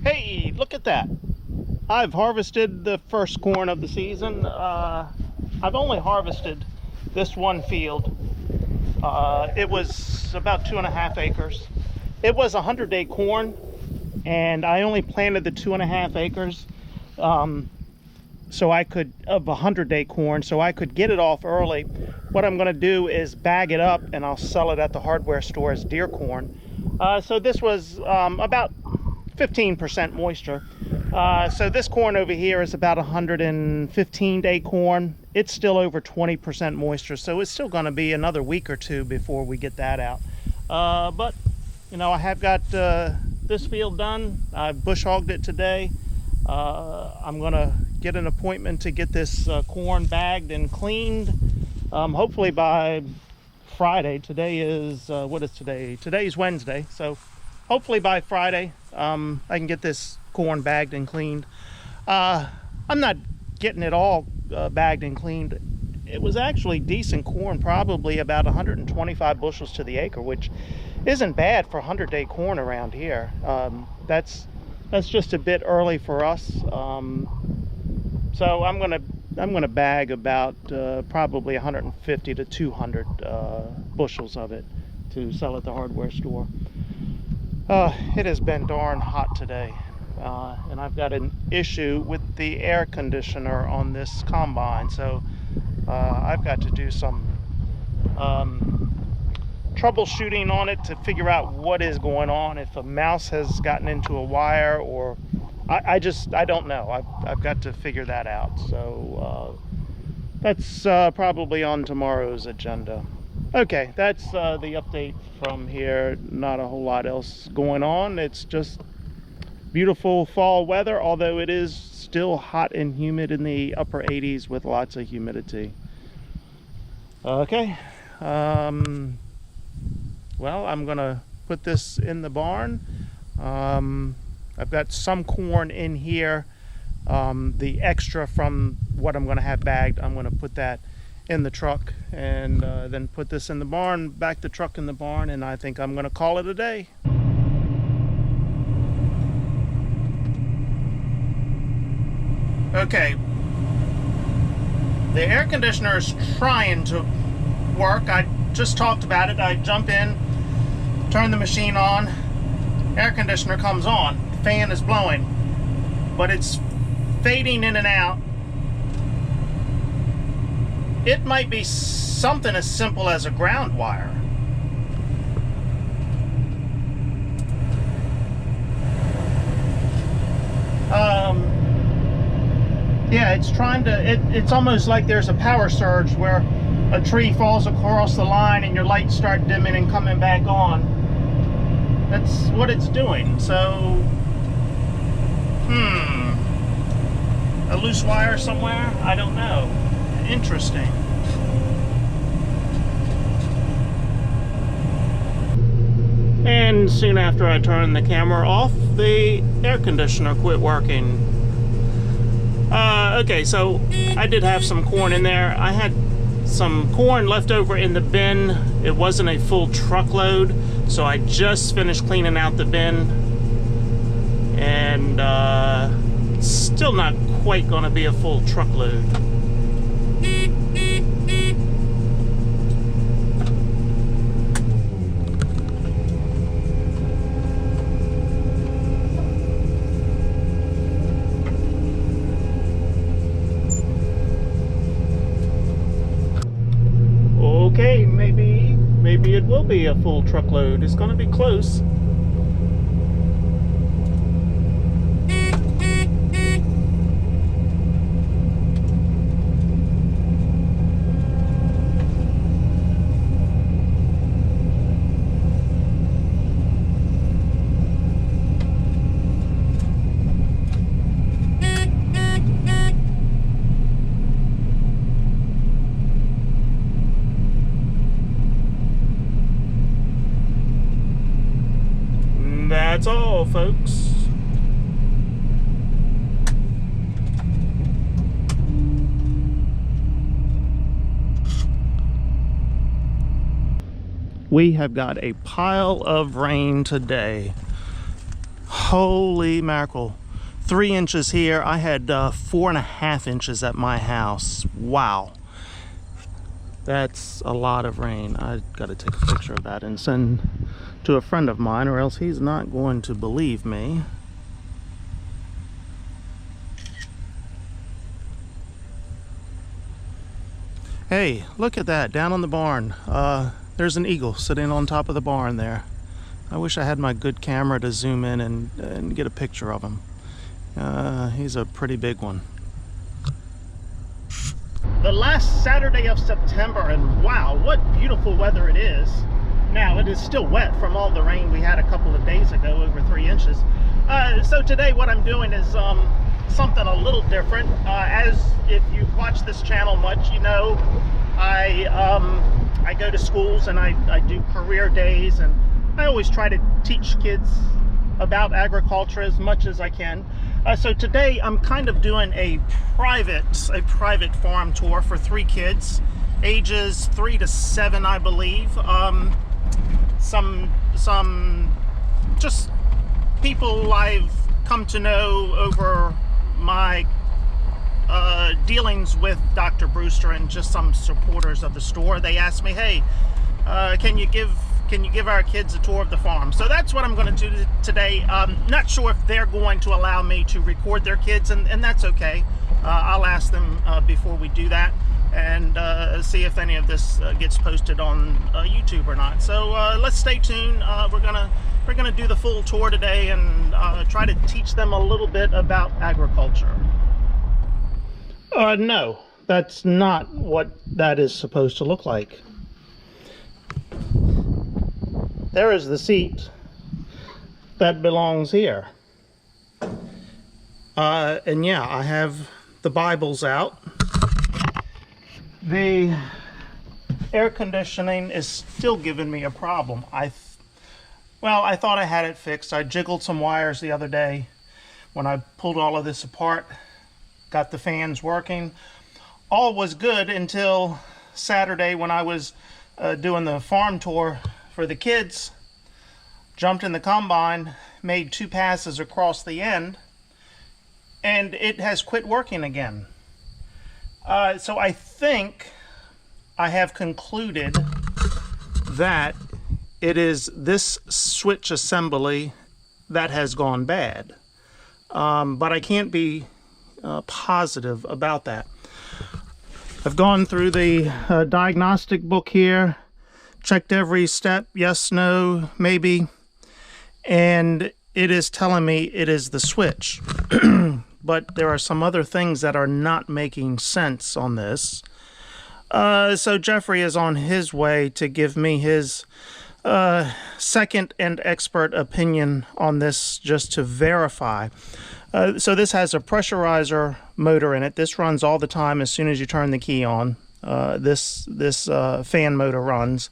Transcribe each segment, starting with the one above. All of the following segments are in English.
Hey, look at that. I've harvested the first corn of the season. I've only harvested this one field. It was about 2.5 acres. It was 100-day corn, and I only planted the 2.5 acres so I could, of 100-day corn, so I could get it off early. What I'm going to do is bag it up and I'll sell it at the hardware store as deer corn. So this was about 15% moisture. So this corn over here is about 115-day corn. It's still over 20% moisture, so it's still going to be another week or two before we get that out. But you know, I have got this field done. I bush hogged it today. I'm going to get an appointment to get this corn bagged and cleaned. Hopefully by Friday. Today is what is today? Today's Wednesday, so hopefully by Friday I can get this corn bagged and cleaned. I'm not getting it all bagged and cleaned. It was actually decent corn, probably about 125 bushels to the acre, which isn't bad for 100-day corn around here. That's just a bit early for us. So I'm gonna bag about probably 150 to 200 bushels of it to sell at the hardware store. It has been darn hot today, and I've got an issue with the air conditioner on this combine, so I've got to do some troubleshooting on it to figure out what is going on, if a mouse has gotten into a wire, or I don't know. I've got to figure that out. So that's probably on tomorrow's agenda. Okay, that's the update from here. Not a whole lot else going on. It's just beautiful fall weather, although it is still hot and humid in the upper 80s with lots of humidity. Okay. Well, I'm gonna put this in the barn. I've got some corn in here. The extra from what I'm gonna have bagged, I'm gonna put that in the truck and then put this in the barn, back the truck in the barn, and I think I'm gonna call it a day. Okay, the air conditioner is trying to work. I just talked about it. I jump in, turn the machine on, air conditioner comes on, fan is blowing, but it's fading in and out. It might be something as simple as a ground wire. Yeah, it's trying to, it's almost like there's a power surge where a tree falls across the line and your lights start dimming and coming back on. That's what it's doing. So, a loose wire somewhere? I don't know. Interesting. And soon after I turned the camera off, the air conditioner quit working. Okay, so I did have some corn in there. I had some corn left over in the bin. It wasn't a full truckload, so I just finished cleaning out the bin, and still not quite gonna be a full truckload. Okay, maybe it will be a full truckload. It's gonna be close. That's all, folks. We have got a pile of rain today. Holy mackerel. 3 inches here. I had 4.5 inches at my house. Wow. That's a lot of rain. I got to take a picture of that and send to a friend of mine, or else he's not going to believe me. Hey, look at that, down on the barn. There's an eagle sitting on top of the barn there. I wish I had my good camera to zoom in and get a picture of him. He's a pretty big one. The last Saturday of September, and wow, what beautiful weather it is. Now, it is still wet from all the rain we had a couple of days ago, over 3 inches. So today what I'm doing is something a little different. As if you've watched this channel much, you know I go to schools and I do career days, and I always try to teach kids about agriculture as much as I can. So today I'm kind of doing a private farm tour for 3 kids, ages 3 to 7, I believe. Some just people I've come to know over my dealings with Dr. Brewster, and just some supporters of the store. They asked me, hey, can you give our kids a tour of the farm? So that's what I'm going to do today. Not sure if they're going to allow me to record their kids, and that's okay. I'll ask them before we do that, and see if any of this gets posted on YouTube or not. So let's stay tuned. We're gonna do the full tour today and try to teach them a little bit about agriculture. No, that's not what that is supposed to look like. There is the seat that belongs here. And yeah, I have the Bibles out. The air conditioning is still giving me a problem. Well, I thought I had it fixed. I jiggled some wires the other day when I pulled all of this apart, got the fans working. All was good until Saturday when I was doing the farm tour for the kids. Jumped in the combine, made 2 passes across the end, and it has quit working again. So I think I have concluded that it is this switch assembly that has gone bad. But I can't be positive about that. I've gone through the diagnostic book here, checked every step, yes, no, maybe, and it is telling me it is the switch. But there are some other things that are not making sense on this. So Jeffrey is on his way to give me his second and expert opinion on this, just to verify. So this has a pressurizer motor in it. This runs all the time as soon as you turn the key on. This fan motor runs.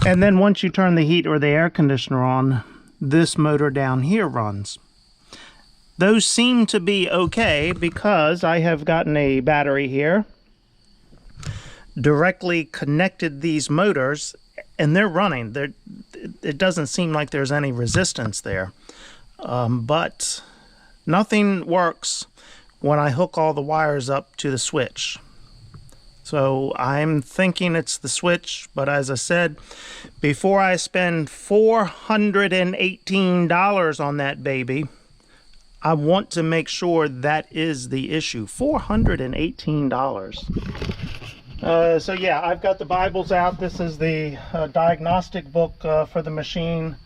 And then once you turn the heat or the air conditioner on, this motor down here runs. Those seem to be okay because I have gotten a battery here, directly connected these motors, and they're running. It doesn't seem like there's any resistance there. But nothing works when I hook all the wires up to the switch. So I'm thinking it's the switch, but as I said, before I spend $418 on that baby, I want to make sure that is the issue. $418. So yeah, I've got the Bibles out. This is the diagnostic book for the machine.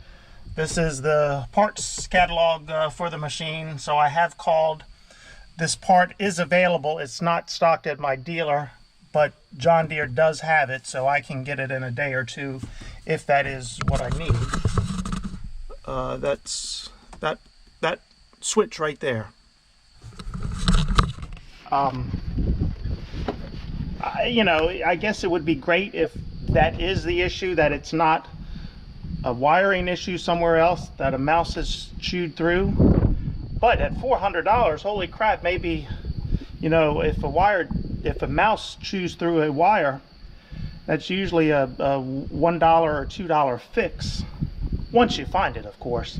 This is the parts catalog for the machine. So I have called. This part is available. It's not stocked at my dealer, but John Deere does have it, so I can get it in a day or two if that is what I need. That's that switch right there. You know, I guess it would be great if that is the issue, that it's not a wiring issue somewhere else that a mouse has chewed through. But at $400, holy crap, maybe, you know, if a mouse chews through a wire, that's usually a $1 or $2 fix, once you find it, of course.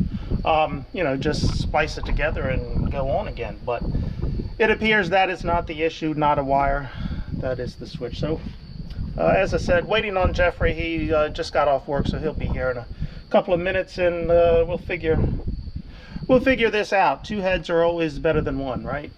you know, just splice it together and go on again. But it appears that is not the issue, not a wire. That is the switch. So as I said, waiting on Jeffrey. He just got off work, so he'll be here in a couple of minutes, and we'll figure this out. Two heads are always better than one, right?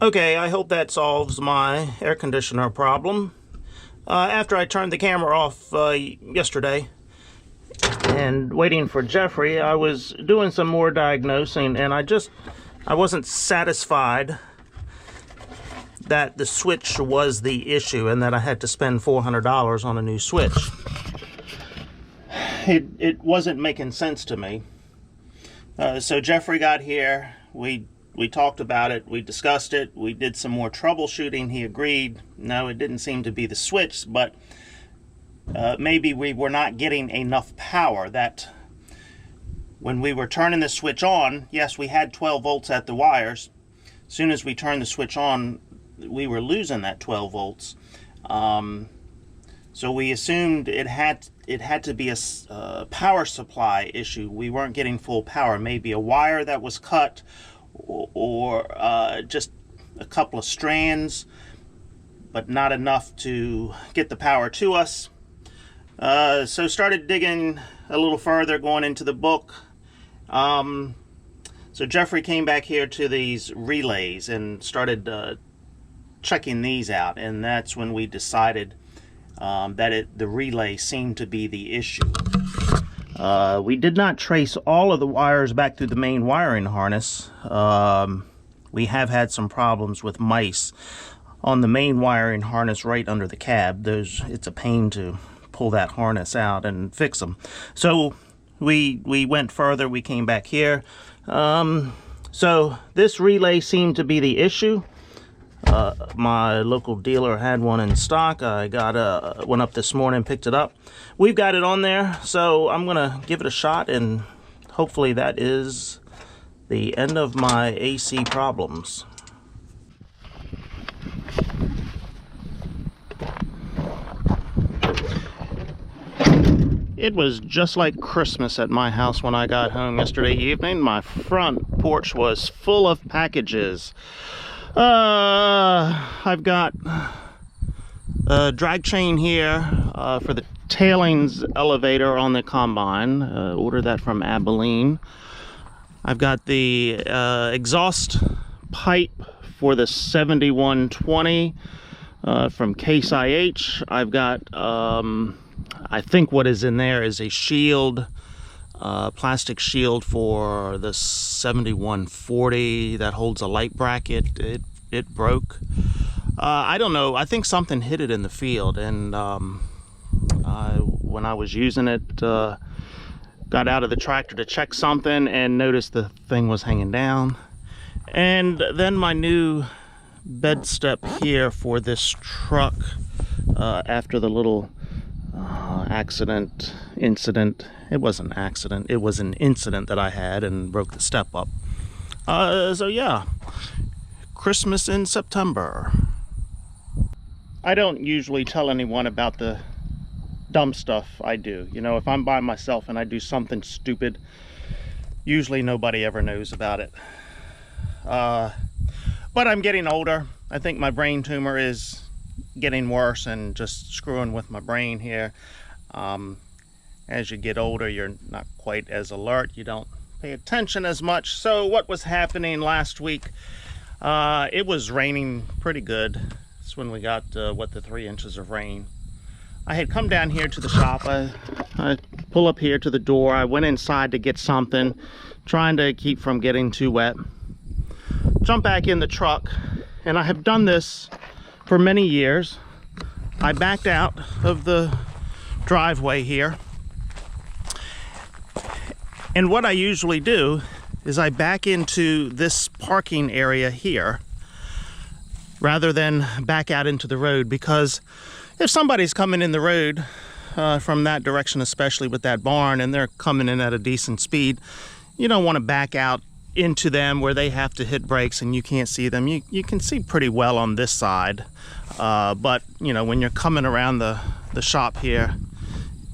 Okay, I hope that solves my air conditioner problem. After I turned the camera off yesterday and waiting for Jeffrey, I was doing some more diagnosing, and I wasn't satisfied that the switch was the issue and that I had to spend $400 on a new switch. It wasn't making sense to me. So Jeffrey got here. We talked about it, we discussed it, we did some more troubleshooting. He agreed, no, it didn't seem to be the switch, but maybe we were not getting enough power. That when we were turning the switch on, yes, we had 12 volts at the wires. As soon as we turned the switch on, we were losing that 12 volts. So we assumed it had to be a power supply issue. We weren't getting full power, maybe a wire that was cut, or just a couple of strands, but not enough to get the power to us. So started digging a little further, going into the book. So Jeffrey came back here to these relays and started checking these out, and that's when we decided that the relay seemed to be the issue. We did not trace all of the wires back through the main wiring harness. We have had some problems with mice on the main wiring harness right under the cab. It's a pain to pull that harness out and fix them. So we went further, we came back here. So this relay seemed to be the issue. My local dealer had one in stock. I went up this morning, picked it up. We've got it on there, so I'm gonna give it a shot, and hopefully that is the end of my AC problems. It was just like Christmas at my house when I got home yesterday evening. My front porch was full of packages. I've got a drag chain here for the tailings elevator on the combine. Ordered that from Abilene. I've got the exhaust pipe for the 7120 from Case IH. I've got, I think what is in there is a shield, plastic shield for the 7140 that holds a light bracket. It broke. I don't know, I think something hit it in the field, and when I was using it, got out of the tractor to check something and noticed the thing was hanging down. And then my new bed step here for this truck after the little incident. It wasn't an accident, it was an incident that I had and broke the step up. So yeah, Christmas in September. I don't usually tell anyone about the dumb stuff I do. You know, if I'm by myself and I do something stupid, usually nobody ever knows about it. But I'm getting older. I think my brain tumor is getting worse and just screwing with my brain here. As you get older, you're not quite as alert. You don't pay attention as much. So what was happening last week? It was raining pretty good. That's when we got, the 3 inches of rain. I had come down here to the shop. I pull up here to the door. I went inside to get something, trying to keep from getting too wet. Jump back in the truck, and I have done this for many years. I backed out of the driveway here, and what I usually do is I back into this parking area here rather than back out into the road, because if somebody's coming in the road from that direction, especially with that barn, and they're coming in at a decent speed, you don't want to back out into them where they have to hit brakes and you can't see them. You can see pretty well on this side, but you know, when you're coming around the shop here,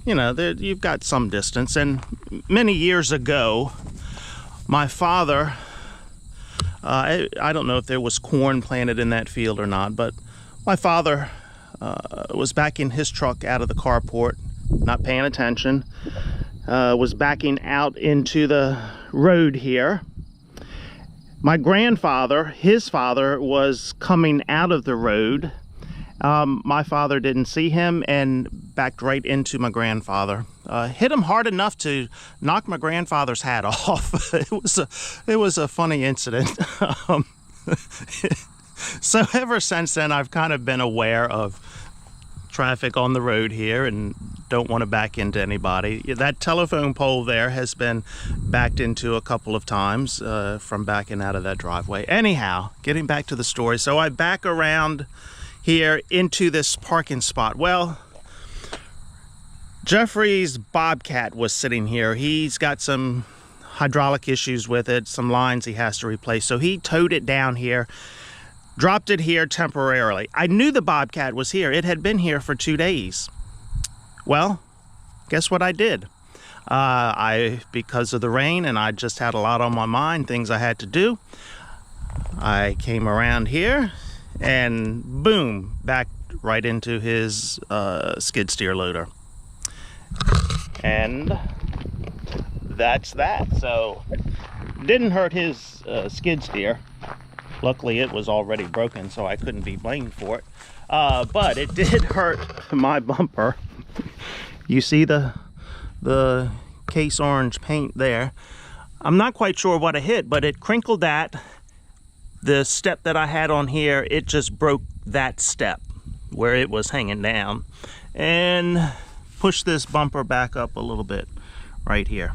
you know, you've got some distance. And many years ago, my father, I don't know if there was corn planted in that field or not, but my father was backing his truck out of the carport, not paying attention, was backing out into the road here. My grandfather, his father, was coming out of the road. My father didn't see him and backed right into my grandfather. Hit him hard enough to knock my grandfather's hat off. It was a funny incident. So ever since then, I've kind of been aware of traffic on the road here and don't want to back into anybody. That telephone pole there has been backed into a couple of times from backing out of that driveway. Anyhow, getting back to the story. So I back around here into this parking spot. Well, Jeffrey's Bobcat was sitting here. He's got some hydraulic issues with it, some lines he has to replace. So he towed it down here, dropped it here temporarily. I knew the Bobcat was here. It had been here for 2 days. Well, guess what I did? Because of the rain and I just had a lot on my mind, things I had to do, I came around here and boom, back right into his skid steer loader. And that's that. So, didn't hurt his skid steer. Luckily, it was already broken, so I couldn't be blamed for it. But it did hurt my bumper. You see the case orange paint there. I'm not quite sure what I hit, but it crinkled that. The step that I had on here, it just broke that step where it was hanging down and pushed this bumper back up a little bit right here.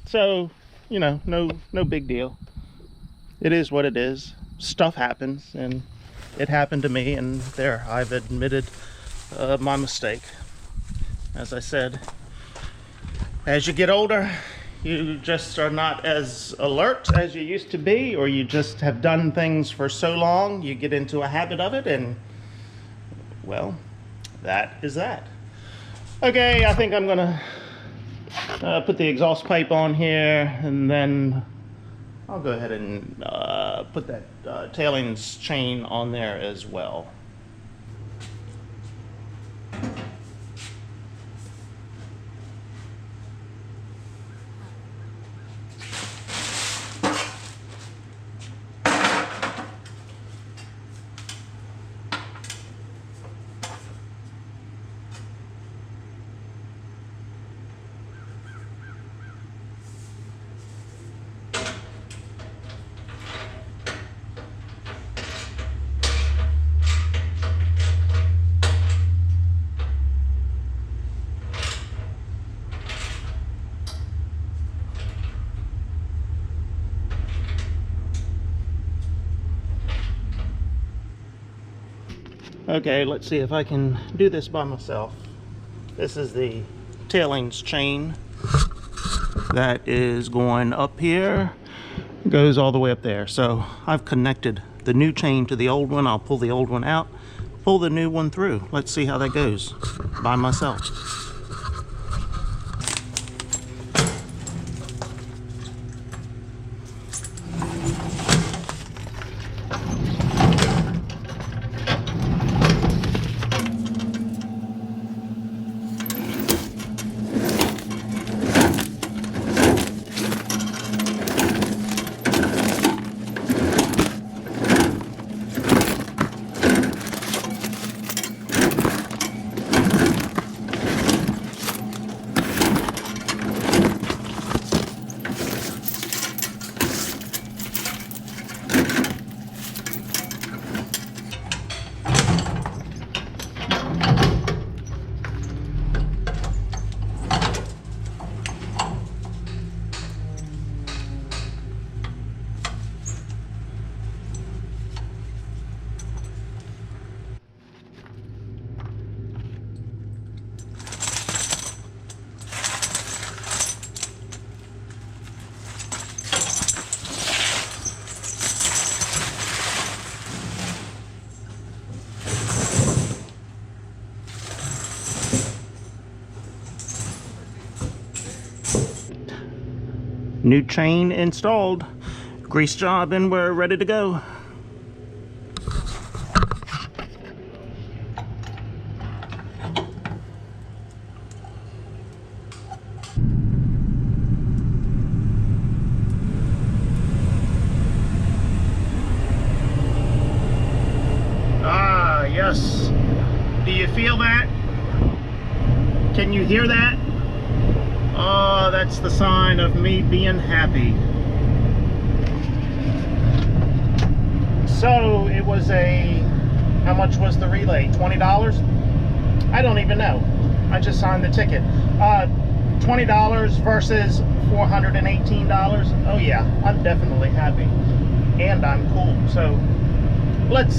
So, you know, no big deal. It is what it is. Stuff happens, and it happened to me, and there, I've admitted my mistake. As I said, as you get older, you just are not as alert as you used to be, or you just have done things for so long, you get into a habit of it, and, well, that is that. Okay, I think I'm gonna put the exhaust pipe on here, and then I'll go ahead and put that tailings chain on there as well. Okay, let's see if I can do this by myself. This is the tailings chain that is going up here, goes all the way up there. So I've connected the new chain to the old one. I'll pull the old one out, pull the new one through. Let's see how that goes by myself. New chain installed, grease job, and we're ready to go. Ah, yes. Do you feel that? Can you hear that? Oh, that's the sign of me being happy. So it was how much was the relay? $20? I don't even know. I just signed the ticket. $20 versus $418. Oh yeah, I'm definitely happy. And I'm cool. So let's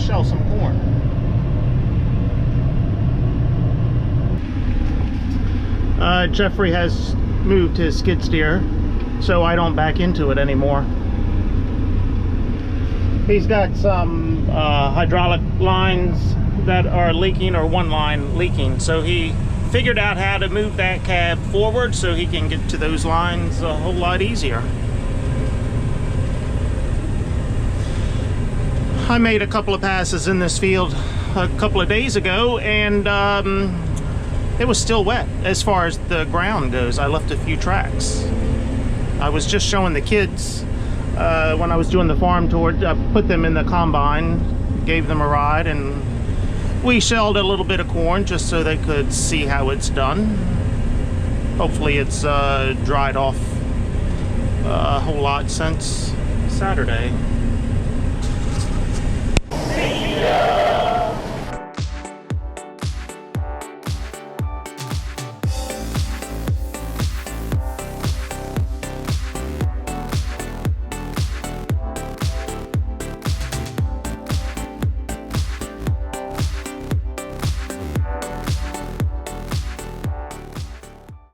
shell some corn. Jeffrey has moved his skid steer so I don't back into it anymore. He's got some hydraulic lines that are leaking, or one line leaking, so he figured out how to move that cab forward so he can get to those lines a whole lot easier. I made a couple of passes in this field a couple of days ago, and it was still wet as far as the ground goes. I left a few tracks. I was just showing the kids when I was doing the farm tour. I put them in the combine, gave them a ride, and we shelled a little bit of corn just so they could see how it's done. Hopefully it's dried off a whole lot since Saturday.